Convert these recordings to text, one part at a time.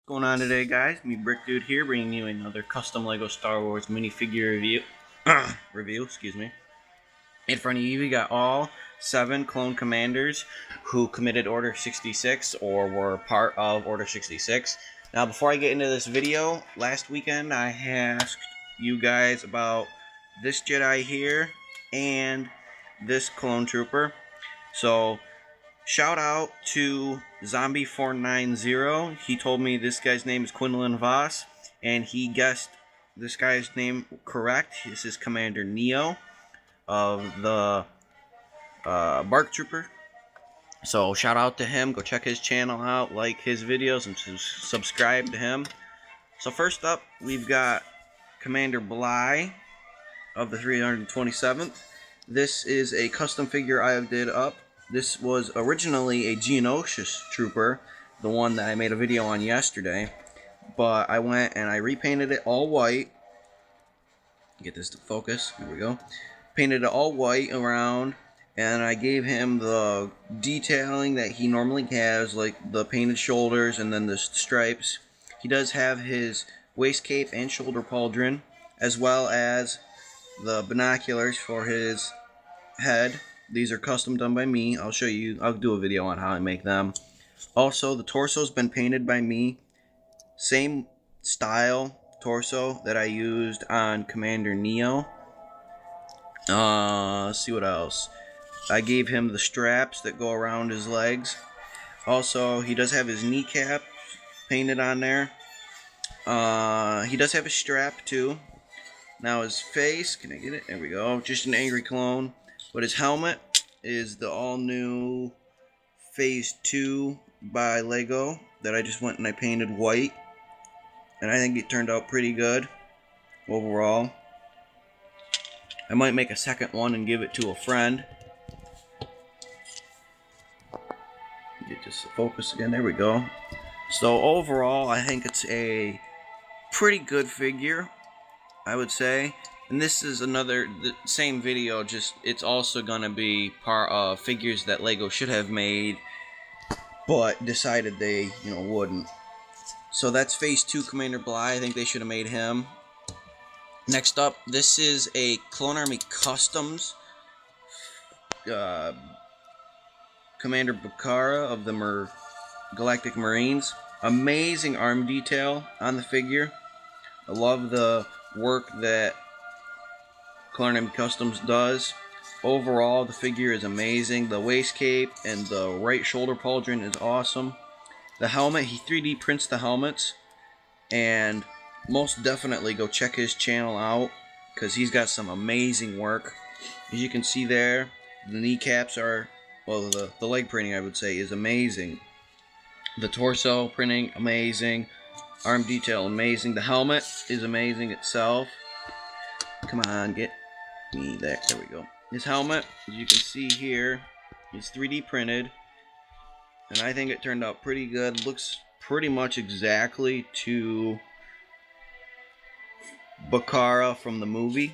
Going on today, guys? Me Brick Dude here, bringing you another custom Lego Star Wars minifigure review. Excuse me. In front of you, we got all 7 clone commanders who committed Order 66 or were part of Order 66. Now, before I get into this video, last weekend I asked you guys about this Jedi here and this clone trooper. So, shout out to Zombie490. He told me this guy's name is Quinlan Voss, and he guessed this guy's name correct. This is Commander Neyo of the Bark Trooper. So shout out to him. Go check his channel out, like his videos, and subscribe to him. So first up, we've got Commander Bly of the 327th. This is a custom figure I did up. This was originally a Geonosis trooper, the one that I made a video on yesterday, but I went and I repainted it all white. Get this to focus. Here we go. Painted it all white around, and I gave him the detailing that he normally has, like the painted shoulders and then the stripes. He does have his waist cape and shoulder pauldron, as well as the binoculars for his head. These are custom done by me. I'll show you. I'll do a video on how I make them. Also, the torso's been painted by me. Same style torso that I used on Commander Neyo. Let's see what else. I gave him the straps that go around his legs. Also, he does have his kneecap painted on there. He does have a strap too. Now his face, can I get it? There we go. Just an angry clone. But his helmet is the all-new Phase 2 by Lego that I just went and I painted white. And I think it turned out pretty good overall. I might make a second one and give it to a friend. Get this to focus again. There we go. So overall, I think it's a pretty good figure, I would say. And this is the same video, just it's also gonna be part of figures that Lego should have made, but decided they, wouldn't. So that's Phase 2 Commander Bly. I think they should have made him. Next up, this is a Clone Army Customs Commander Bacara of the Galactic Marines. Amazing arm detail on the figure. I love the work that Clone Army Customs does. Overall, the figure is amazing. The waist cape and the right shoulder pauldron is awesome. The helmet, he 3D prints the helmets, and most definitely go check his channel out because he's got some amazing work. As you can see there, the kneecaps are, well, the leg printing, I would say, is amazing. The torso printing, amazing. Arm detail, amazing. The helmet is amazing itself. Come on, get me there. There we go. His helmet, as you can see here, is 3D printed, and I think it turned out pretty good. Looks pretty much exactly to Bacara from the movie,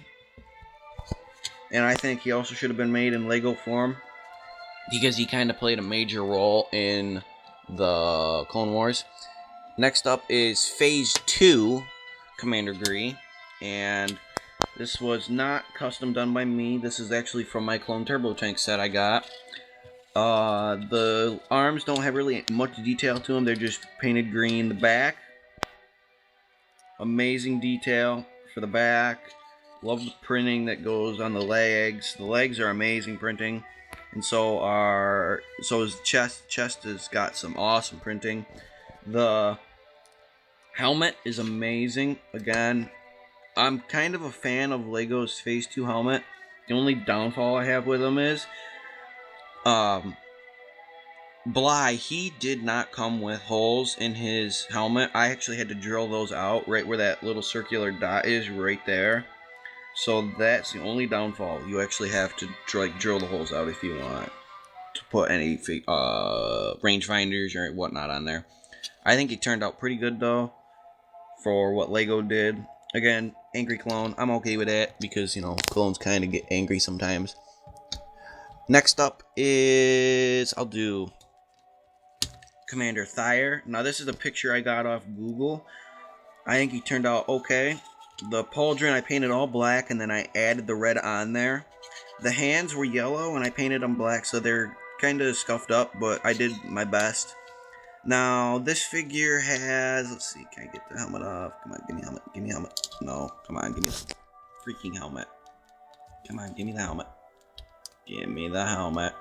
and I think he also should have been made in Lego form because he kind of played a major role in the Clone Wars. Next up is Phase 2 Commander Gree, and this was not custom done by me. This is actually from my Clone Turbo Tank set I got. The arms don't have really much detail to them. They're just painted green. The back, amazing detail for the back. Love the printing that goes on the legs. The legs are amazing printing, and so is the chest. Chest has got some awesome printing. The helmet is amazing. Again, I'm kind of a fan of Lego's Phase 2 helmet. The only downfall I have with them is Bly, he did not come with holes in his helmet. I actually had to drill those out right where that little circular dot is, right there. So that's the only downfall. You actually have to drill the holes out if you want to put any rangefinders or whatnot on there. I think it turned out pretty good though for what Lego did. Again, angry clone. I'm okay with that because, clones kind of get angry sometimes. Next up is, I'll do Commander Thire. Now this is a picture I got off Google. I think he turned out okay. The pauldron I painted all black and then I added the red on there. The hands were yellow and I painted them black, so they're kind of scuffed up, but I did my best. Now this figure has, let's see, can I get the helmet off? Come on, give me a helmet, give me a helmet. No, come on, give me the freaking helmet. Come on, give me the helmet. Give me the helmet.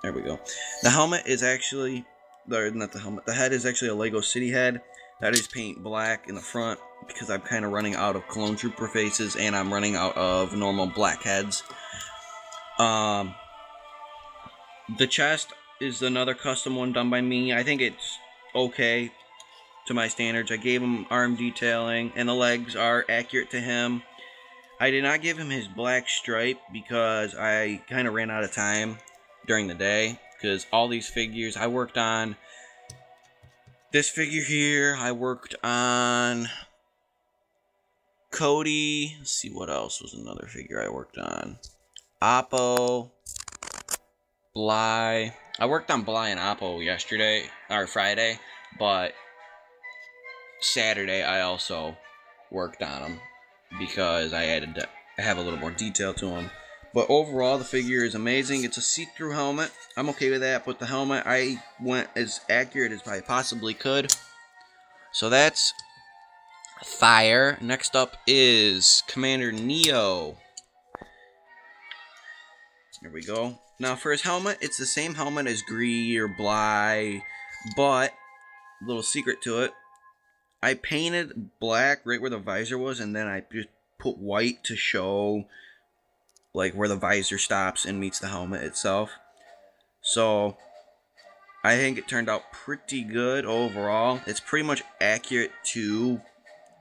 There we go. The helmet is actually, not the helmet, the head is actually a Lego City head. That is paint black in the front because I'm kind of running out of clone trooper faces and I'm running out of normal black heads. The chest is another custom one done by me. I think it's okay to my standards. I gave him arm detailing and the legs are accurate to him. I did not give him his black stripe because I kind of ran out of time during the day, because all these figures I worked on. This figure here, I worked on Cody. Let's see, what else was another figure I worked on? Appo, Bly. I worked on Bly and Appo yesterday, or Friday, but Saturday I also worked on them because I added to have a little more detail to them. But overall, the figure is amazing. It's a see-through helmet. I'm okay with that, but the helmet, I went as accurate as I possibly could. So that's Thire. Next up is Commander Neyo. There we go. Now for his helmet, it's the same helmet as Gree or Bly, but a little secret to it. I painted black right where the visor was, and then I just put white to show like where the visor stops and meets the helmet itself. So I think it turned out pretty good overall. It's pretty much accurate to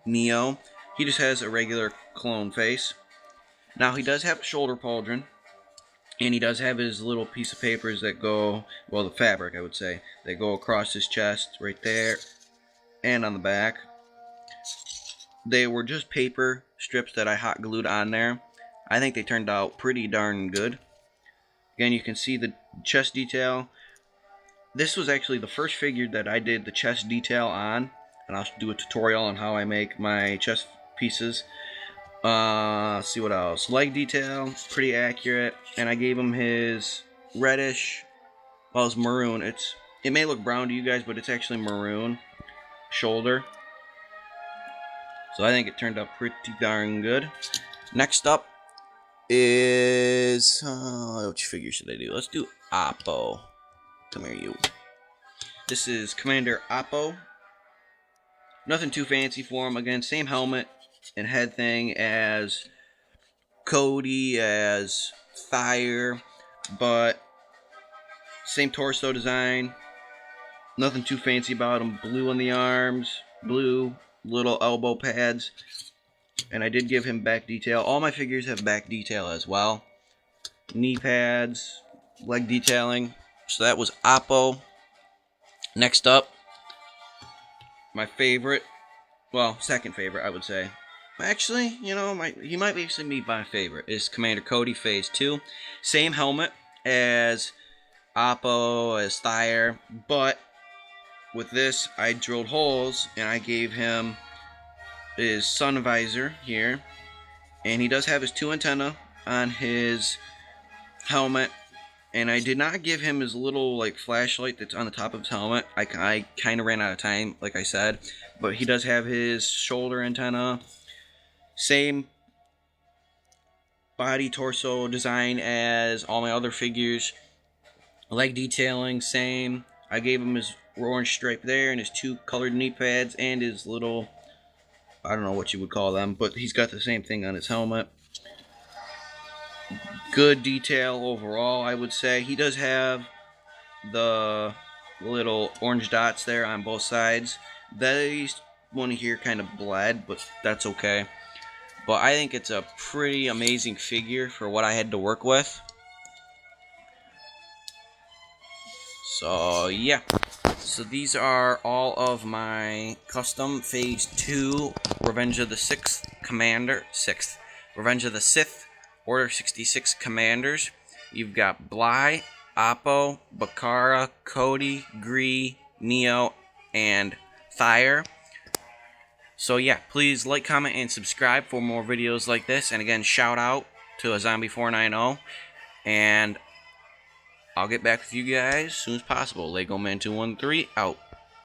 Neyo. He just has a regular clone face. Now he does have a shoulder pauldron, and he does have his little piece of papers that go, well, the fabric I would say, that go across his chest right there and on the back. They were just paper strips that I hot glued on there. I think they turned out pretty darn good. Again, you can see the chest detail. This was actually the first figure that I did the chest detail on, and I'll do a tutorial on how I make my chest pieces. Let's see what else. Leg detail, pretty accurate, and I gave him his reddish, well, it's maroon. It may look brown to you guys, but it's actually maroon shoulder. So I think it turned out pretty darn good. Next up is, which figure should I do? Let's do Appo. Come here, you. This is Commander Appo. Nothing too fancy for him. Again, same helmet and head thing as Cody, as Thire, but same torso design. Nothing too fancy about him. Blue on the arms, blue little elbow pads. And I did give him back detail. All my figures have back detail as well. Knee pads, leg detailing. So that was Appo. Next up, my favorite, well, second favorite, I would say. Actually, you know, he might actually be my favorite. Is Commander Cody Phase 2. Same helmet as Appo, as Thire, but with this, I drilled holes and I gave him his sun visor here, and he does have his 2 antennae on his helmet, and I did not give him his little like flashlight that's on the top of his helmet. I kind of ran out of time, like I said, but he does have his shoulder antenna, same body torso design as all my other figures. Leg detailing, same. I gave him his orange stripe there and his 2 colored knee pads and his little, I don't know what you would call them, but he's got the same thing on his helmet. Good detail overall, I would say. He does have the little orange dots there on both sides. These one here kind of bled, but that's okay. But I think it's a pretty amazing figure for what I had to work with. So yeah, so these are all of my custom Phase 2 Revenge of the Sixth Revenge of the Sith Order 66 commanders. You've got Bly, Appo, Bacara, Cody, Gree, Neyo, and Thire. So yeah, please like, comment, and subscribe for more videos like this. And again, shout out to a Zombie490. And I'll get back with you guys as soon as possible. Lego Man 213 out.